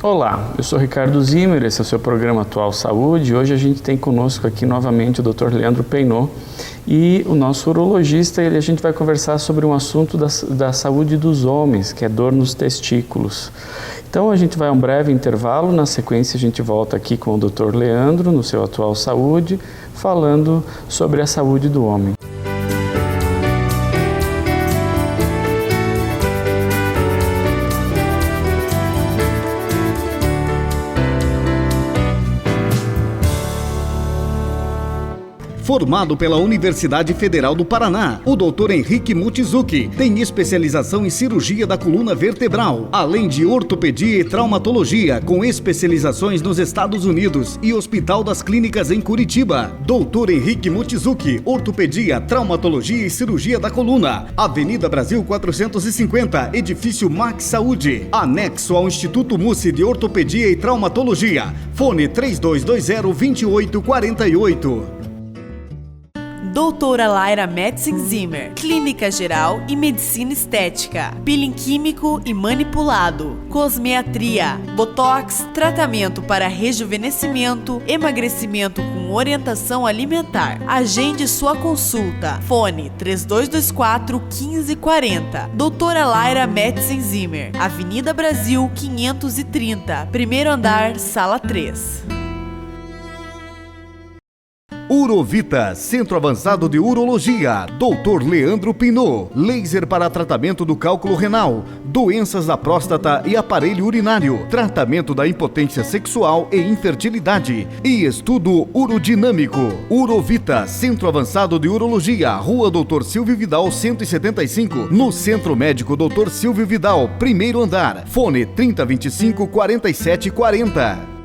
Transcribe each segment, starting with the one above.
Olá, eu sou Ricardo Zimmer, esse é o seu programa Atual Saúde. Hoje a gente tem conosco aqui novamente o Dr. Leandro Peinot e o nosso urologista. A gente vai conversar sobre um assunto da saúde dos homens, que é dor nos testículos. Então a gente vai a um breve intervalo, na sequência a gente volta aqui com o Dr. Leandro no seu Atual Saúde, falando sobre a saúde do homem. Formado pela Universidade Federal do Paraná, o Dr. Henrique Mochizuki tem especialização em cirurgia da coluna vertebral, além de ortopedia e traumatologia, com especializações nos Estados Unidos e Hospital das Clínicas em Curitiba. Dr. Henrique Mochizuki, ortopedia, traumatologia e cirurgia da coluna, Avenida Brasil 450, Edifício Max Saúde, anexo ao Instituto Mussi de Ortopedia e Traumatologia. Fone 3220-2848. Doutora Laira Metzen-Zimmer, Clínica Geral e Medicina Estética, peeling químico e manipulado, cosmetria, botox, tratamento para rejuvenescimento, emagrecimento com orientação alimentar. Agende sua consulta. Fone 3224-1540. Doutora Laira Metzen-Zimmer, Avenida Brasil 530, primeiro andar, sala 3. Urovita, Centro Avançado de Urologia, Dr. Leandro Peinot, laser para tratamento do cálculo renal, doenças da próstata e aparelho urinário, tratamento da impotência sexual e infertilidade e estudo urodinâmico. Urovita, Centro Avançado de Urologia, Rua Dr. Silvio Vidal 175, no Centro Médico Dr. Silvio Vidal, primeiro andar. Fone 3025-4740.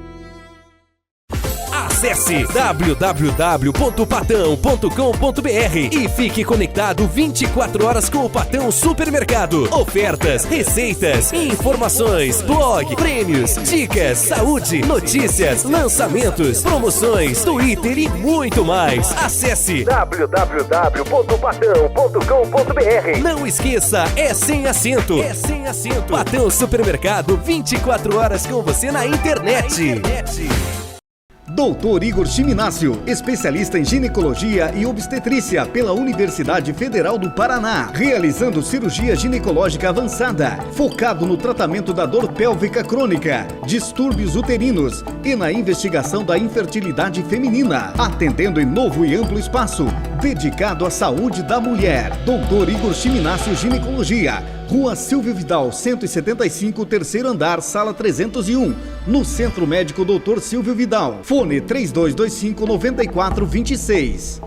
Acesse www.patão.com.br e fique conectado 24 horas com o Patão Supermercado. Ofertas, receitas, informações, blog, prêmios, dicas, saúde, notícias, lançamentos, promoções, Twitter e muito mais. Acesse www.patão.com.br. Não esqueça, é sem acento. É sem acento. Patão Supermercado, 24 horas com você na internet. Dr. Igor Chiminácio, especialista em ginecologia e obstetrícia pela Universidade Federal do Paraná, realizando cirurgia ginecológica avançada, focado no tratamento da dor pélvica crônica, distúrbios uterinos e na investigação da infertilidade feminina, atendendo em novo e amplo espaço, dedicado à saúde da mulher. Dr. Igor Chiminácio Ginecologia, Rua Silvio Vidal 175, terceiro andar, sala 301, no Centro Médico Dr. Silvio Vidal. Fone 3225-9426.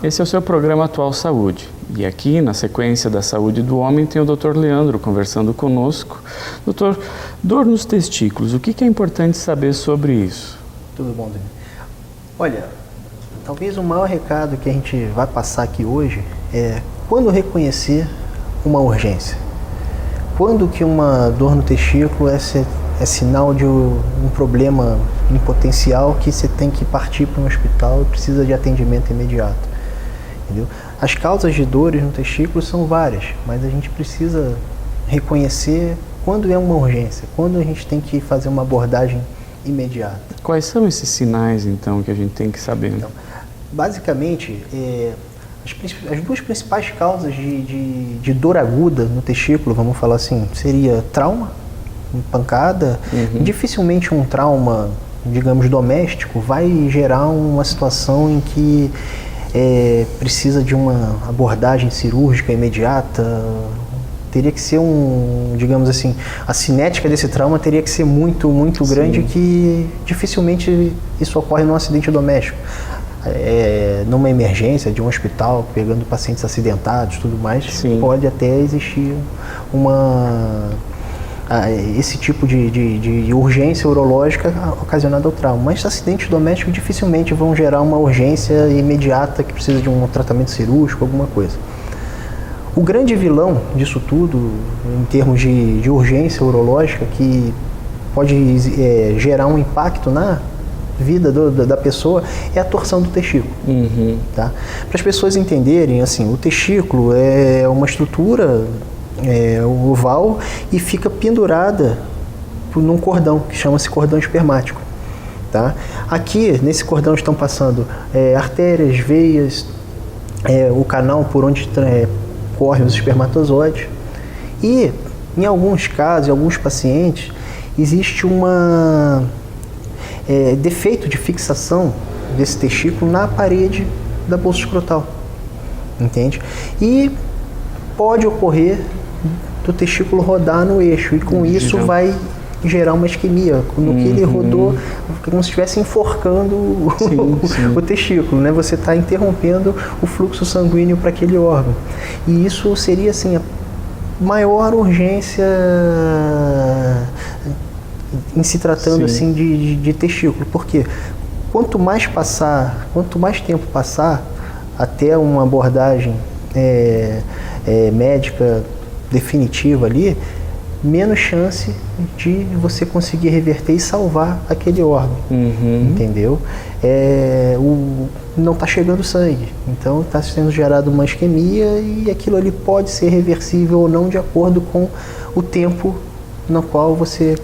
Esse é o seu programa Atual Saúde. E aqui, na sequência da saúde do homem, tem o Dr. Leandro conversando conosco. Doutor, dor nos testículos, o que é importante saber sobre isso? Tudo bom, Dani? Olha, talvez o maior recado que a gente vai passar aqui hoje é quando reconhecer uma urgência. Quando que uma dor no testículo é sinal de um problema em potencial que você tem que partir para um hospital e precisa de atendimento imediato. Entendeu? As causas de dores no testículo são várias, mas a gente precisa reconhecer quando é uma urgência, quando a gente tem que fazer uma abordagem imediata. Quais são esses sinais, então, que a gente tem que saber? Então, basicamente, as duas principais causas de dor aguda no testículo, vamos falar assim, seria trauma, pancada. Dificilmente um trauma, digamos, doméstico vai gerar uma situação em que precisa de uma abordagem cirúrgica imediata. Teria que ser digamos assim, a cinética desse trauma teria que ser muito, muito grande, que dificilmente isso ocorre num acidente doméstico. Numa emergência de um hospital, pegando pacientes acidentados e tudo mais, pode até existir esse tipo de urgência urológica ocasionada ao trauma. Mas acidentes domésticos dificilmente vão gerar uma urgência imediata que precisa de um tratamento cirúrgico, alguma coisa. O grande vilão disso tudo, em termos de urgência urológica, que pode gerar um impacto na vida da pessoa é a torção do testículo. Tá? Para as pessoas entenderem, assim, o testículo é uma estrutura oval e fica pendurada num cordão que chama-se cordão espermático. Tá? Aqui, nesse cordão, estão passando artérias, veias, o canal por onde correm os espermatozoides. E, em alguns casos, em alguns pacientes, existe defeito de fixação desse testículo na parede da bolsa escrotal. Entende? E pode ocorrer do testículo rodar no eixo, e com isso vai gerar uma isquemia, no que ele rodou, como se estivesse enforcando o testículo, né? Você está interrompendo o fluxo sanguíneo para aquele órgão. E isso seria, assim, a maior urgência em se tratando assim de testículo. Porque quanto mais tempo passar até uma abordagem médica definitiva ali, menos chance de você conseguir reverter e salvar aquele órgão, entendeu? Não está chegando sangue, então está sendo gerada uma isquemia e aquilo ali pode ser reversível ou não de acordo com o tempo no qual você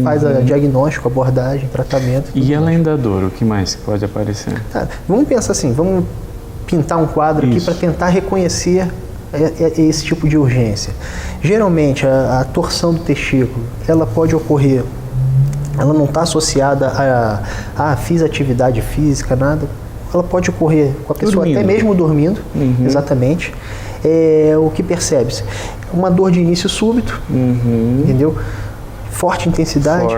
faz a diagnóstico, abordagem, tratamento. E além da dor, o que mais pode aparecer? Tá, vamos pensar assim, vamos pintar um quadro aqui para tentar reconhecer esse tipo de urgência. Geralmente a torção do testículo, ela pode ocorrer, ela não está associada a fiz atividade física, nada. Ela pode ocorrer com a pessoa até mesmo dormindo, exatamente. O que percebe-se? Uma dor de início súbito, entendeu? Forte intensidade.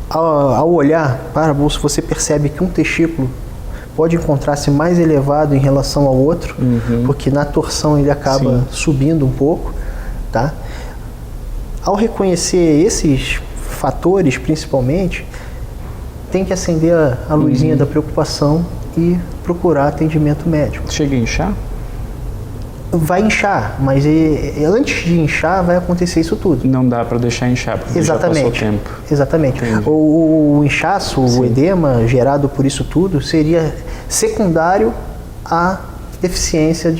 Ao olhar para a bolsa, você percebe que um testículo pode encontrar-se mais elevado em relação ao outro, porque na torção ele acaba subindo um pouco, tá? Ao reconhecer esses fatores, principalmente, tem que acender a luzinha da preocupação e procurar atendimento médico. Chega a inchar? Vai inchar, mas antes de inchar vai acontecer isso tudo. Não dá para deixar inchar, porque já passou o tempo. Exatamente. O inchaço, o edema gerado por isso tudo seria secundário à deficiência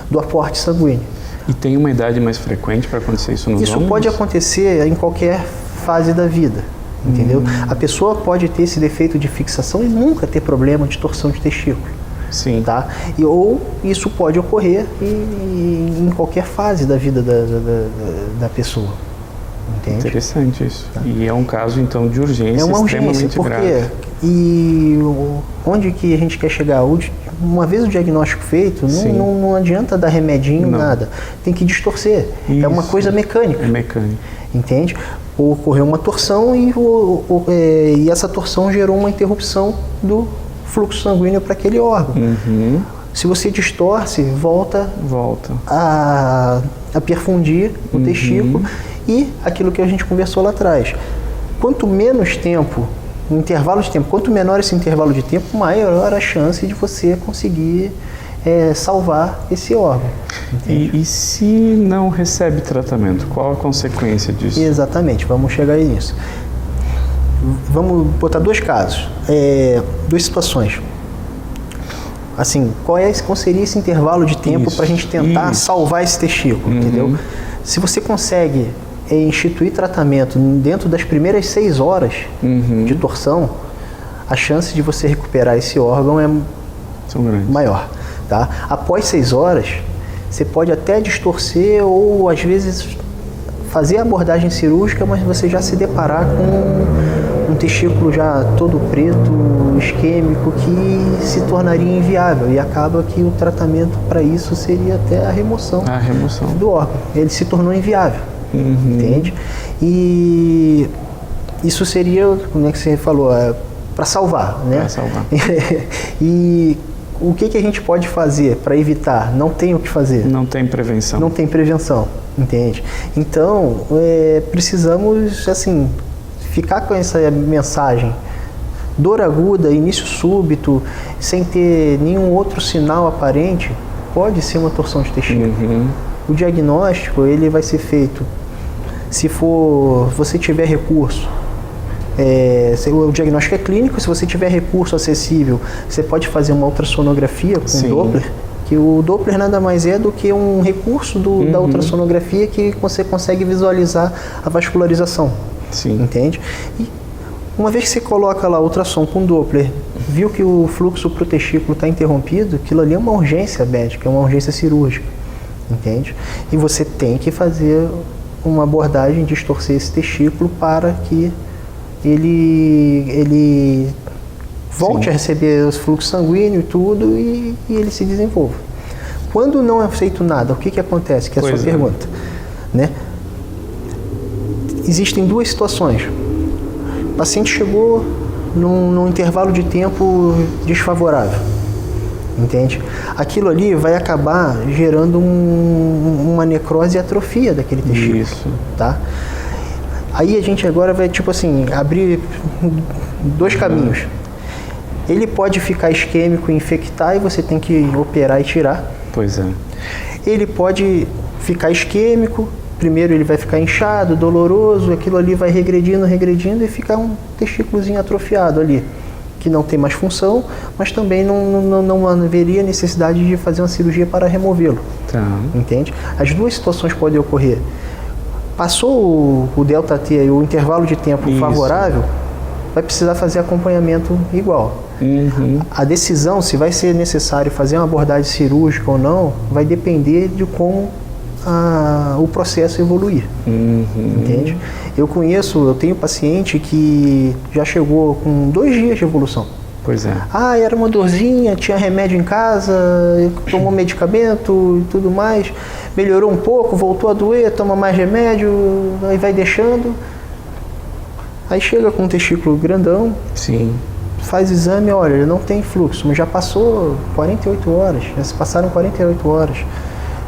do aporte sanguíneo. E tem uma idade mais frequente para acontecer isso nos homens? Isso pode acontecer em qualquer fase da vida, entendeu? A pessoa pode ter esse defeito de fixação e nunca ter problema de torção de testículo. Sim. Tá? Ou isso pode ocorrer em qualquer fase da vida da pessoa. Entende? Interessante isso. Tá. E é um caso, então, de urgência, é uma urgência, extremamente grave. E onde que a gente quer chegar? Uma vez o diagnóstico feito, não adianta dar remedinho, nada. Tem que distorcer. Isso. É uma coisa mecânica. É mecânico. Entende? Ocorreu uma torção e essa torção gerou uma interrupção do fluxo sanguíneo para aquele órgão. Se você distorce, volta a perfundir o testículo e aquilo que a gente conversou lá atrás. Quanto menos tempo, quanto menor esse intervalo de tempo, maior a chance de você conseguir salvar esse órgão. E se não recebe tratamento, qual a consequência disso? Exatamente, vamos chegar aí nisso. Vamos botar dois casos, duas situações. Assim, qual seria esse intervalo de tempo para a gente tentar salvar esse testículo, entendeu? Se você consegue instituir tratamento dentro das primeiras 6 horas de torção, a chance de você recuperar esse órgão é maior. Tá? Após 6 horas, você pode até distorcer ou, às vezes, fazer a abordagem cirúrgica, mas você já se deparar com um testículo já todo preto, isquêmico, que se tornaria inviável. E acaba que o tratamento para isso seria até a remoção do órgão. Ele se tornou inviável, entende? E isso seria, como é que você falou, para salvar, né? Para salvar. E o que a gente pode fazer para evitar? Não tem o que fazer. Não tem prevenção. Não tem prevenção, entende? Então, precisamos, assim, ficar com essa mensagem. Dor aguda, início súbito, sem ter nenhum outro sinal aparente, pode ser uma torção de testículo. O diagnóstico, ele vai ser feito Se você tiver recurso, o diagnóstico é clínico. Se você tiver recurso acessível, você pode fazer uma ultrassonografia com Doppler, que o Doppler nada mais é do que um recurso da ultrassonografia que você consegue visualizar a vascularização. Sim. Entende? E uma vez que você coloca lá o ultrassom com Doppler, viu que o fluxo para o testículo está interrompido, aquilo ali é uma urgência médica, é uma urgência cirúrgica. Entende? E você tem que fazer uma abordagem, distorcer esse testículo para que ele volte a receber os fluxos sanguíneos e tudo e ele se desenvolva. Quando não é feito nada, o que acontece? Que é a sua pergunta. Né? Existem duas situações. O paciente chegou num intervalo de tempo desfavorável. Entende? Aquilo ali vai acabar gerando uma necrose e atrofia daquele testículo. Isso. Tá? Aí a gente agora vai, tipo assim, abrir dois caminhos. Ele pode ficar isquêmico e infectar e você tem que operar e tirar. Pois é. Ele pode ficar isquêmico, primeiro ele vai ficar inchado, doloroso, aquilo ali vai regredindo e ficar um testículozinho atrofiado ali, que não tem mais função, mas também não haveria necessidade de fazer uma cirurgia para removê-lo. Tá. Entende? As duas situações podem ocorrer. Passou o delta T, o intervalo de tempo favorável, vai precisar fazer acompanhamento igual. A decisão se vai ser necessário fazer uma abordagem cirúrgica ou não vai depender de como o processo evoluir. Entende? Eu tenho paciente que já chegou com 2 dias de evolução. Pois é. Era uma dorzinha, tinha remédio em casa, tomou medicamento e tudo mais, melhorou um pouco, voltou a doer, toma mais remédio, aí vai deixando. Aí chega com um testículo grandão, Sim. faz exame, olha, ele não tem fluxo, mas já passou 48 horas, já se passaram 48 horas.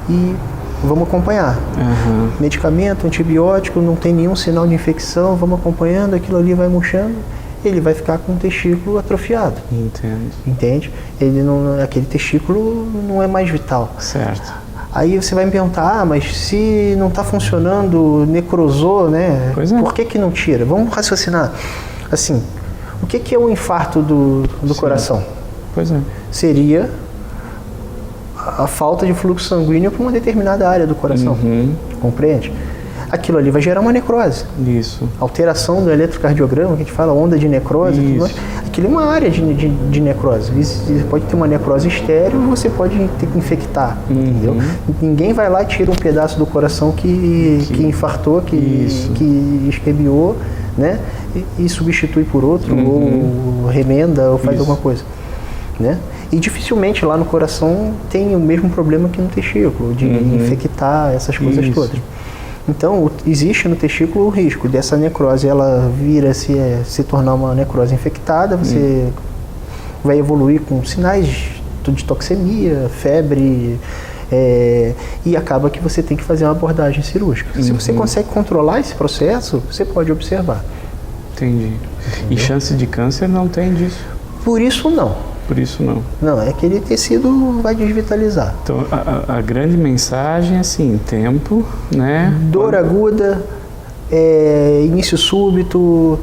E vamos acompanhar. Medicamento, antibiótico, não tem nenhum sinal de infecção, vamos acompanhando, aquilo ali vai murchando, ele vai ficar com o testículo atrofiado. Entende? Aquele testículo não é mais vital. Certo. Aí você vai me perguntar, mas se não está funcionando, necrosou, né? Pois é. Por que não tira? Vamos raciocinar. Assim, o que é o infarto do coração? Pois é. Seria a falta de fluxo sanguíneo para uma determinada área do coração. Compreende? Aquilo ali vai gerar uma necrose. Isso. Alteração do eletrocardiograma, que a gente fala onda de necrose, tudo mais. Aquilo é uma área de necrose. Você pode ter uma necrose estéril ou você pode ter que infectar. Entendeu? Ninguém vai lá e tira um pedaço do coração que infartou, que isquemiou, né? E substitui por outro, ou remenda, ou faz alguma coisa. Né? E dificilmente lá no coração tem o mesmo problema que no testículo, de infectar essas coisas todas. Então, existe no testículo o risco dessa necrose, ela vir a se tornar uma necrose infectada, você vai evoluir com sinais de toxemia, febre, e acaba que você tem que fazer uma abordagem cirúrgica. Se você consegue controlar esse processo, você pode observar. Entendi. E chance de câncer não tem disso? Por isso não. Por isso não. Não, aquele tecido vai desvitalizar. Então, a grande mensagem é assim, tempo, né? Dor aguda, início súbito,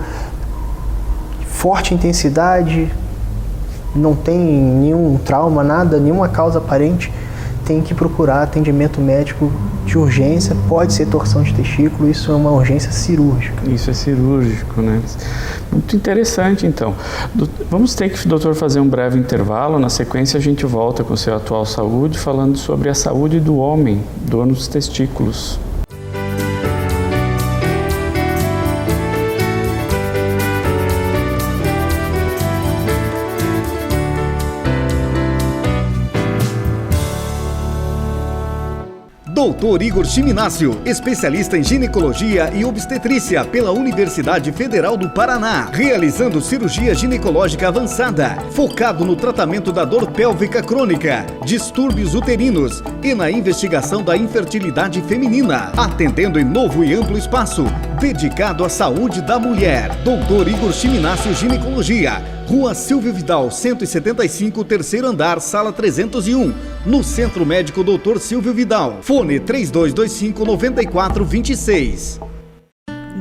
forte intensidade, não tem nenhum trauma, nada, nenhuma causa aparente, tem que procurar atendimento médico de urgência, pode ser torção de testículo, isso é uma urgência cirúrgica. Isso é cirúrgico, né? Muito interessante, então. Vamos ter que, doutor, fazer um breve intervalo. Na sequência, a gente volta com o seu Atual Saúde, falando sobre a saúde do homem, dono dos testículos. Doutor Igor Chiminácio, especialista em ginecologia e obstetrícia pela Universidade Federal do Paraná, realizando cirurgia ginecológica avançada, focado no tratamento da dor pélvica crônica, distúrbios uterinos e na investigação da infertilidade feminina, atendendo em novo e amplo espaço, dedicado à saúde da mulher. Doutor Igor Chiminácio Ginecologia, Rua Silvio Vidal, 175, terceiro andar, sala 301, no Centro Médico Dr. Silvio Vidal. Fone 3225-9426.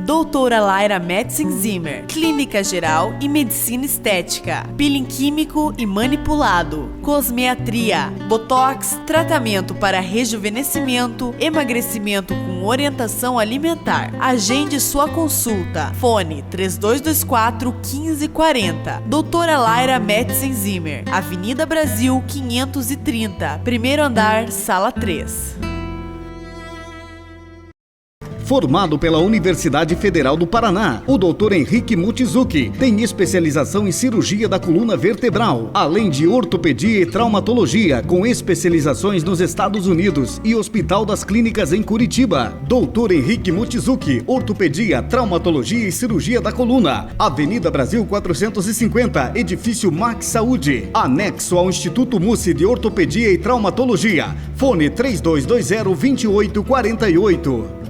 Doutora Laira Metzinzimmer, Clínica Geral e Medicina Estética, peeling químico e manipulado, cosmetria, botox, tratamento para rejuvenescimento, emagrecimento com orientação alimentar. Agende sua consulta. Fone 3224 1540. Doutora Laira Metzinzimmer, Avenida Brasil 530, primeiro andar, sala 3. Formado pela Universidade Federal do Paraná, o Dr. Henrique Mochizuki tem especialização em cirurgia da coluna vertebral, além de ortopedia e traumatologia, com especializações nos Estados Unidos e Hospital das Clínicas em Curitiba. Dr. Henrique Mochizuki, ortopedia, traumatologia e cirurgia da coluna, Avenida Brasil 450, Edifício Max Saúde, anexo ao Instituto Mussi de Ortopedia e Traumatologia. Fone 3220-2848.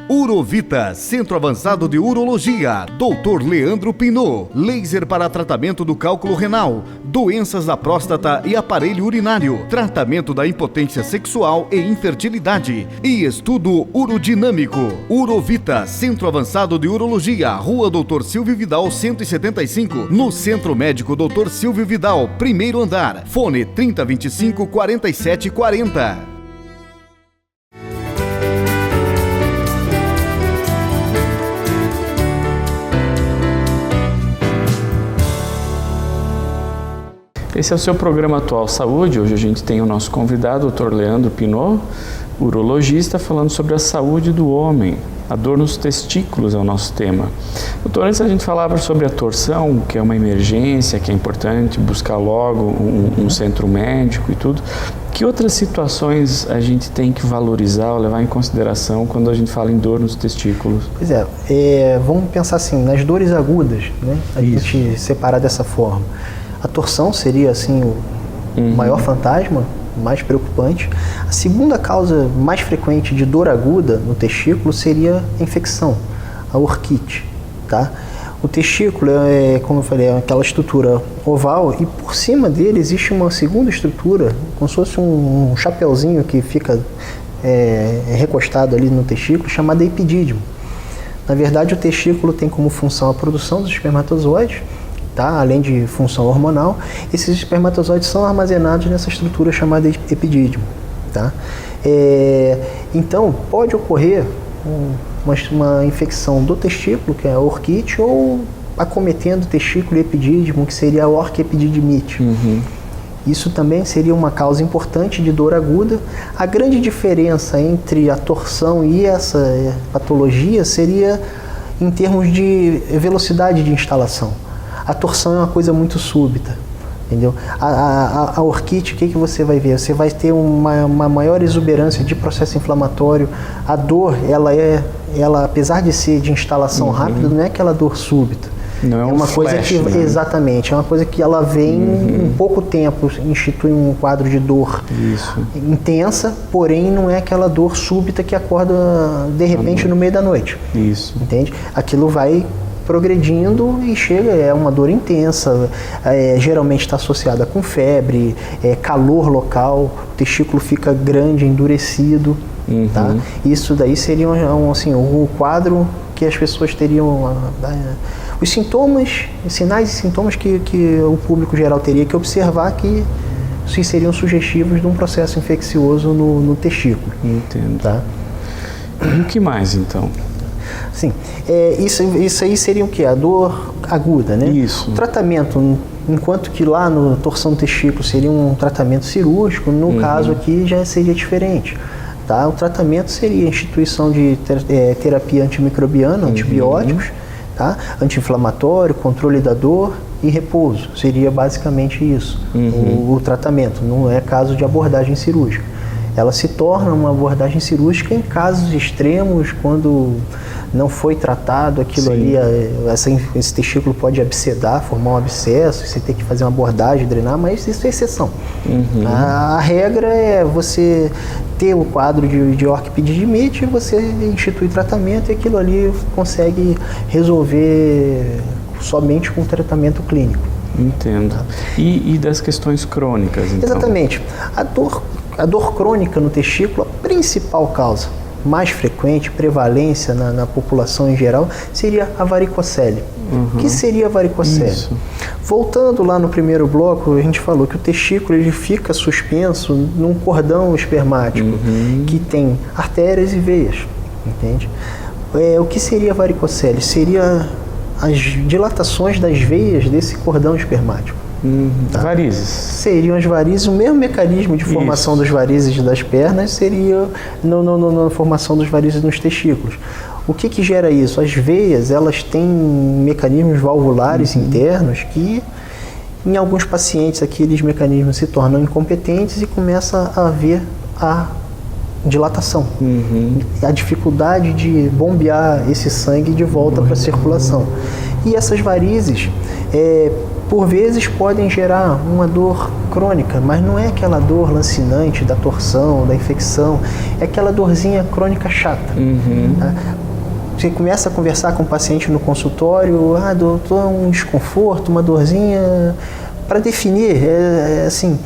Urovita, Centro Avançado de Urologia, Dr. Leandro Pinot, laser para tratamento do cálculo renal, doenças da próstata e aparelho urinário, tratamento da impotência sexual e infertilidade e estudo urodinâmico. Urovita, Centro Avançado de Urologia, Rua Dr. Silvio Vidal 175, no Centro Médico Dr. Silvio Vidal, primeiro andar. Fone 3025-4740. Esse é o seu programa Atual Saúde. Hoje a gente tem o nosso convidado, o Dr. Leandro Pinot, urologista, falando sobre a saúde do homem. A dor nos testículos é o nosso tema. Doutor, antes a gente falava sobre a torção, que é uma emergência, que é importante buscar logo um centro médico e tudo. Que outras situações a gente tem que valorizar ou levar em consideração quando a gente fala em dor nos testículos? Pois vamos pensar assim, nas dores agudas, né? A gente separar dessa forma. A torção seria assim o maior fantasma, mais preocupante. A segunda causa mais frequente de dor aguda no testículo seria a infecção, a orquite, tá? O testículo como eu falei, é aquela estrutura oval e por cima dele existe uma segunda estrutura, como se fosse um chapeuzinho que fica recostado ali no testículo, chamada epidídimo. Na verdade, o testículo tem como função a produção dos espermatozoides, tá? Além de função hormonal, esses espermatozoides são armazenados nessa estrutura chamada epidídimo. Tá? Então, pode ocorrer uma infecção do testículo, que é a orquite, ou acometendo o testículo e epidídimo, que seria a orquiepididimite. Isso também seria uma causa importante de dor aguda. A grande diferença entre a torção e essa patologia seria em termos de velocidade de instalação. A torção é uma coisa muito súbita, entendeu? A orquite, o que você vai ver? Você vai ter uma maior exuberância de processo inflamatório. A dor, ela apesar de ser de instalação rápida, não é aquela dor súbita. Não é uma coisa flash, que né? Exatamente, é uma coisa que ela vem em pouco tempo, institui um quadro de dor intensa, porém não é aquela dor súbita que acorda de repente no meio da noite. Isso. Entende? Aquilo vai progredindo e chega, é uma dor intensa, geralmente está associada com febre, calor local, o testículo fica grande, endurecido, tá? Isso daí seria assim, o quadro que as pessoas teriam, os sintomas, sinais e sintomas que o público geral teria que observar que seriam sugestivos de um processo infeccioso no testículo. Entendo. Tá? E o que mais, então? Sim, isso aí seria o que? A dor aguda, né? Isso. O tratamento, enquanto que lá no torção do testículo seria um tratamento cirúrgico, no caso aqui já seria diferente. Tá? O tratamento seria a instituição de terapia antimicrobiana, antibióticos, tá? Anti-inflamatório, controle da dor e repouso. Seria basicamente isso, o tratamento. Não é caso de abordagem cirúrgica. Ela se torna uma abordagem cirúrgica em casos extremos, quando não foi tratado aquilo ali, esse testículo pode abscedar, formar um abscesso, você tem que fazer uma abordagem, drenar, mas isso é exceção. A regra é você ter o quadro de orquiepididimite, você institui tratamento e aquilo ali consegue resolver somente com tratamento clínico. Entendo. E das questões crônicas, então? Exatamente. A dor crônica no testículo, a principal causa mais frequente, prevalência na população em geral, seria a varicocele. O que seria a varicocele? Isso. Voltando lá no primeiro bloco, a gente falou que o testículo ele fica suspenso num cordão espermático que tem artérias e veias, entende? O que seria a varicocele? Seria as dilatações das veias desse cordão espermático. Tá? Varizes. Seriam as varizes, o mesmo mecanismo de formação das varizes das pernas seria na formação das varizes nos testículos. O que gera isso? As veias, elas têm mecanismos valvulares internos que, em alguns pacientes, aqueles mecanismos se tornam incompetentes e começa a haver a dilatação. A dificuldade de bombear esse sangue de volta para a circulação. E essas varizes, por vezes, podem gerar uma dor crônica, mas não é aquela dor lancinante da torção, da infecção, é aquela dorzinha crônica chata. Tá? Você começa a conversar com o paciente no consultório, doutor, um desconforto, uma dorzinha. Para definir, assim,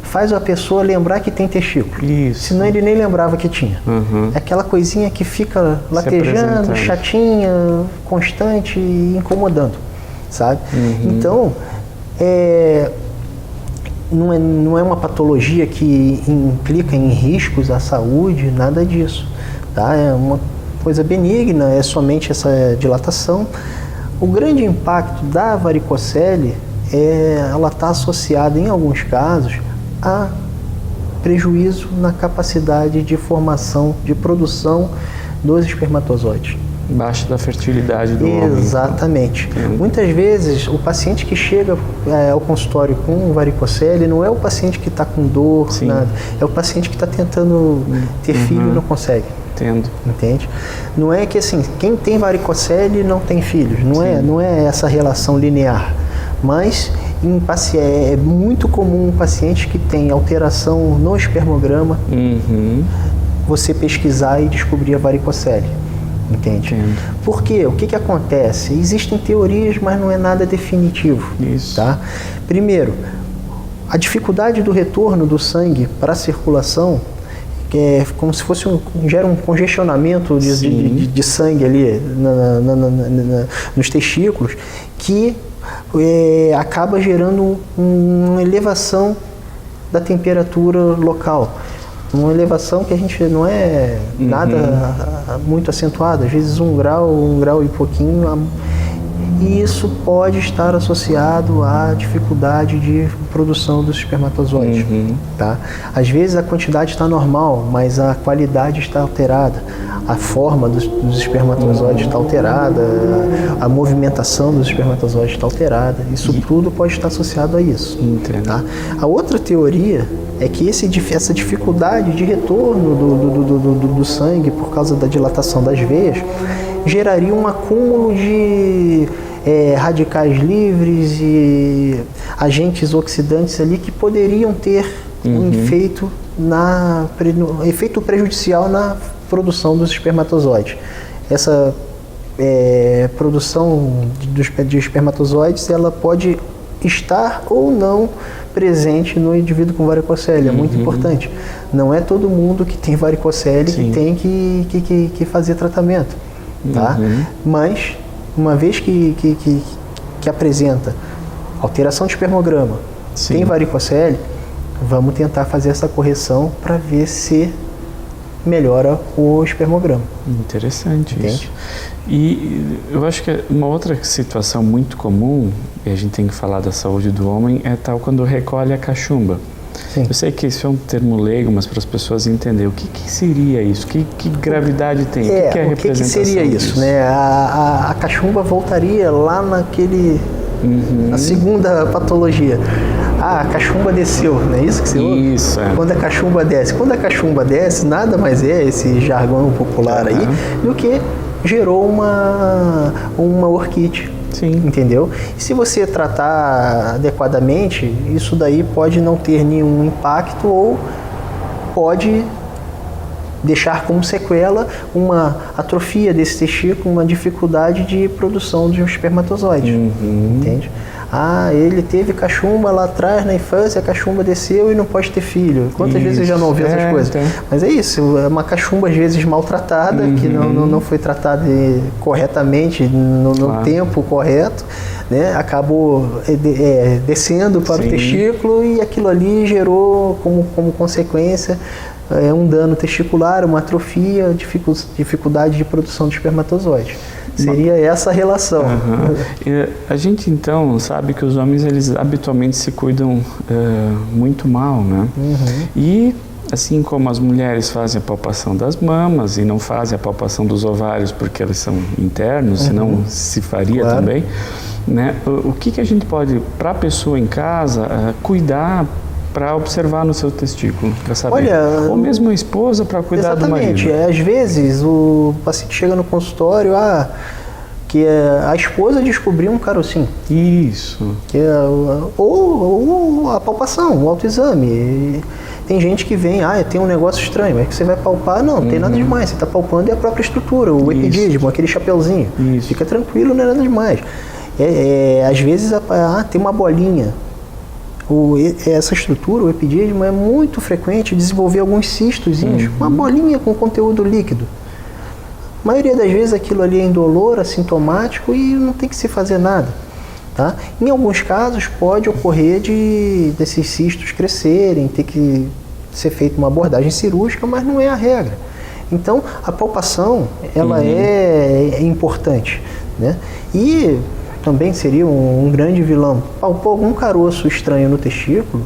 faz a pessoa lembrar que tem testículo. Isso. Senão ele nem lembrava que tinha. É aquela coisinha que fica latejando, chatinha, constante e incomodando, sabe? Então, não é uma patologia que implica em riscos à saúde, nada disso, tá? É uma coisa benigna, é somente essa dilatação. O grande impacto da varicocele ela está associada, em alguns casos, a prejuízo na capacidade de formação, de produção dos espermatozoides. Baixa da fertilidade do homem. Exatamente. Muitas vezes, o paciente que chega ao consultório com varicocele não é o paciente que está com dor, nada. É o paciente que está tentando ter filho e não consegue. Entendo. Entende? Não é que assim, quem tem varicocele não tem filhos. Não é essa relação linear. Mas é muito comum um paciente que tem alteração no espermograma você pesquisar e descobrir a varicocele. Entende? Por quê? O que acontece? Existem teorias, mas não é nada definitivo. Isso. Tá? Primeiro, a dificuldade do retorno do sangue para a circulação, que é como se fosse gera um congestionamento de sangue ali nos testículos, que acaba gerando uma elevação da temperatura local. Uma elevação que a gente não é nada muito acentuada, às vezes 1 grau e pouquinho, e isso pode estar associado à dificuldade de produção dos espermatozoides. Tá? Às vezes a quantidade está normal, mas a qualidade está alterada, a forma dos espermatozoides está alterada, a movimentação dos espermatozoides está alterada, isso tudo pode estar associado a isso. Tá? A outra teoria é que essa dificuldade de retorno do sangue por causa da dilatação das veias geraria um acúmulo de radicais livres e agentes oxidantes ali que poderiam ter um efeito prejudicial na produção dos espermatozoides. Essa produção de espermatozoides, ela pode estar ou não presente no indivíduo com varicocele, é muito importante. Não é todo mundo que tem varicocele que tem que fazer tratamento, tá? Mas, uma vez que apresenta alteração de espermograma, tem varicocele, vamos tentar fazer essa correção para ver se melhora o espermograma. Interessante isso. E eu acho que uma outra situação muito comum, e a gente tem que falar da saúde do homem, é tal quando recolhe a cachumba. Sim. Eu sei que isso é um termo leigo, mas para as pessoas entenderem, o que seria isso? Que gravidade tem? O que é a representação seria isso? Né? A cachumba voltaria lá naquele... a segunda patologia. A cachumba desceu, não é isso que você ouve? Isso, Quando a cachumba desce. Quando a cachumba desce, nada mais é esse jargão popular aí, do que gerou uma orquite. Sim. Entendeu? E se você tratar adequadamente, isso daí pode não ter nenhum impacto ou pode deixar como sequela uma atrofia desse testículo, uma dificuldade de produção de um espermatozoide. Entende? ele teve cachumba lá atrás na infância, a cachumba desceu e não pode ter filho. Quantas vezes eu já não ouvi essas coisas? Então. Mas é isso, é uma cachumba às vezes maltratada, que não foi tratada corretamente, no tempo correto, né? Acabou descendo para o testículo e aquilo ali gerou como consequência um dano testicular, uma atrofia, dificuldade de produção de espermatozoide. Seria essa a relação. A gente então sabe que os homens eles habitualmente se cuidam muito mal, né? E assim como as mulheres fazem a palpação das mamas e não fazem a palpação dos ovários porque eles são internos, senão se faria também, né? O que a gente pode, para a pessoa em casa, cuidar para observar no seu testículo, para saber? Ou mesmo a esposa para cuidar do marido. Exatamente. Às vezes o paciente chega no consultório, que a esposa descobriu um carocinho. Isso. Ou a palpação, o autoexame. Tem gente que vem, tem um negócio estranho, é que você vai palpar, não tem nada demais, você está palpando é a própria estrutura, o epidídimo, aquele chapeuzinho. Fica tranquilo, não é nada demais. Às vezes tem uma bolinha. Essa estrutura, o epidídimo, é muito frequente desenvolver alguns cistozinhos, uma bolinha com conteúdo líquido. A maioria das vezes aquilo ali é indolor, assintomático e não tem que se fazer nada. Tá? Em alguns casos pode ocorrer desses cistos crescerem, ter que ser feita uma abordagem cirúrgica, mas não é a regra. Então a palpação ela é importante, né? E também seria um grande vilão. Palpou algum caroço estranho no testículo,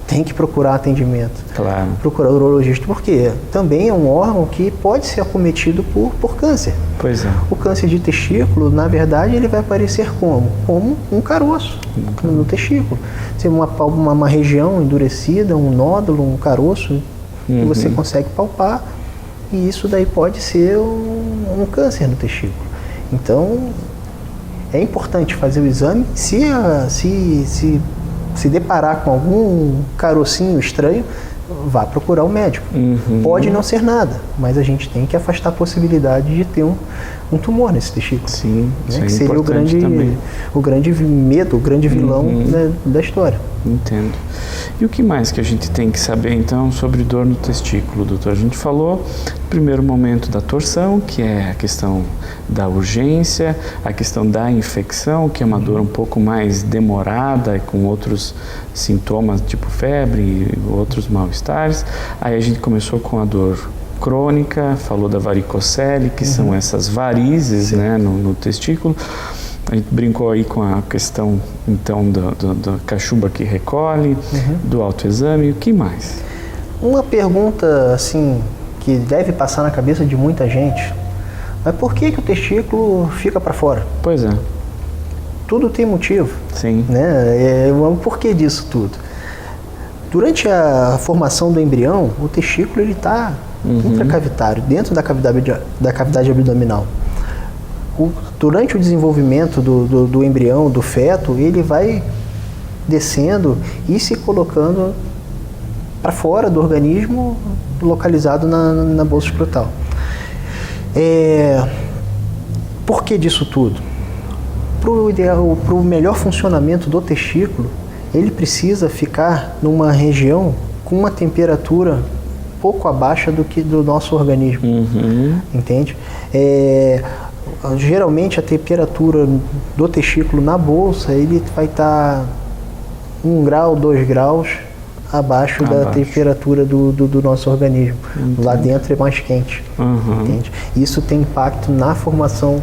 tem que procurar atendimento. Claro. Procurar urologista, porque também é um órgão que pode ser acometido por câncer. Pois é. O câncer de testículo, na verdade, ele vai aparecer como? Como um caroço no testículo. Se uma região endurecida, um nódulo, um caroço, que você consegue palpar, e isso daí pode ser um câncer no testículo. Então, é importante fazer o exame. Se deparar com algum carocinho estranho, vá procurar o médico. Pode não ser nada, mas a gente tem que afastar a possibilidade de ter um tumor nesse testículo. Sim, né? Que seria o grande medo, o grande vilão da história. Entendo. E o que mais que a gente tem que saber, então, sobre dor no testículo, doutor? A gente falou, no primeiro momento, da torção, que é a questão da urgência, a questão da infecção, que é uma dor um pouco mais demorada, com outros sintomas, tipo febre e outros mal-estares. Aí a gente começou com a dor crônica, falou da varicocele, que são essas varizes, né, no testículo. A gente brincou aí com a questão, então, da cachumba que recolhe, do autoexame. O que mais? Uma pergunta, assim, que deve passar na cabeça de muita gente, mas por que o testículo fica para fora? Pois é. Tudo tem motivo. Sim. Né? O porquê disso tudo? Durante a formação do embrião, o testículo está intracavitário, dentro da cavidade abdominal. Durante o desenvolvimento do embrião, do feto, ele vai descendo e se colocando para fora do organismo, localizado na bolsa escrotal. Por que disso tudo? Para o melhor funcionamento do testículo, ele precisa ficar numa região com uma temperatura pouco abaixo do nosso organismo. Entende? Geralmente a temperatura do testículo na bolsa ele vai estar 1 grau, 2 graus abaixo da temperatura do nosso organismo. Lá dentro é mais quente. Entende? Isso tem impacto na formação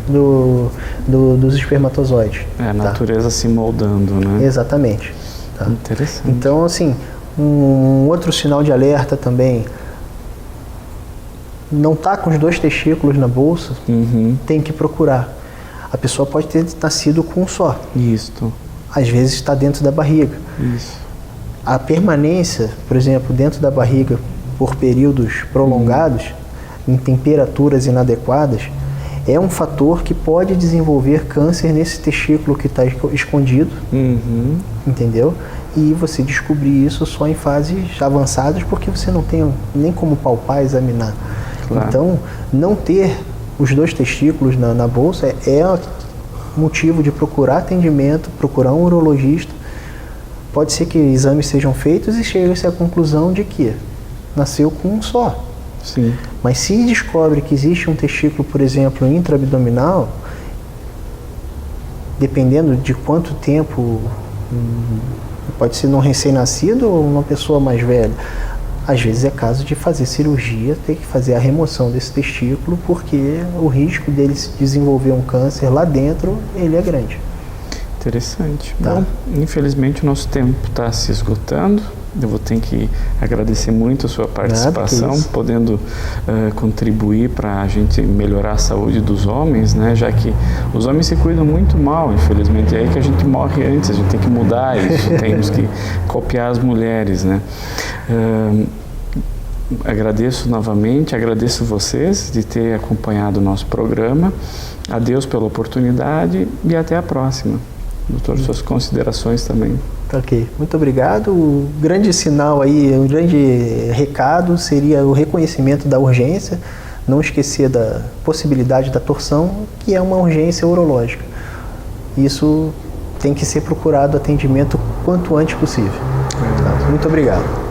dos espermatozoides. A natureza se moldando, né? Exatamente. Tá? Interessante. Então, assim, um outro sinal de alerta também, não está com os 2 testículos na bolsa, tem que procurar. A pessoa pode ter nascido com um só. Isso. Às vezes está dentro da barriga. Isso. A permanência, por exemplo, dentro da barriga por períodos prolongados, em temperaturas inadequadas, é um fator que pode desenvolver câncer nesse testículo que está escondido, entendeu? E você descobrir isso só em fases avançadas, porque você não tem nem como palpar, examinar. Claro. Então, não ter os 2 testículos na bolsa é motivo de procurar atendimento, procurar um urologista. Pode ser que exames sejam feitos e chegue-se à conclusão de que nasceu com um só. Sim. Mas se descobre que existe um testículo, por exemplo, intraabdominal, dependendo de quanto tempo, pode ser num recém-nascido ou uma pessoa mais velha, às vezes é caso de fazer cirurgia, ter que fazer a remoção desse testículo, porque o risco dele se desenvolver um câncer lá dentro, ele é grande. Interessante. Tá. Bom, infelizmente o nosso tempo está se esgotando. Eu vou ter que agradecer muito a sua participação, podendo contribuir para a gente melhorar a saúde dos homens, né? Já que os homens se cuidam muito mal, infelizmente. É aí que a gente morre antes, a gente tem que mudar isso, temos que copiar as mulheres, né? Agradeço novamente, agradeço vocês de ter acompanhado o nosso programa. Adeus pela oportunidade e até a próxima. Doutor, suas considerações também. Ok, muito obrigado. O grande sinal aí, o grande recado seria o reconhecimento da urgência, não esquecer da possibilidade da torção, que é uma urgência urológica. Isso tem que ser procurado atendimento quanto antes possível. Muito obrigado.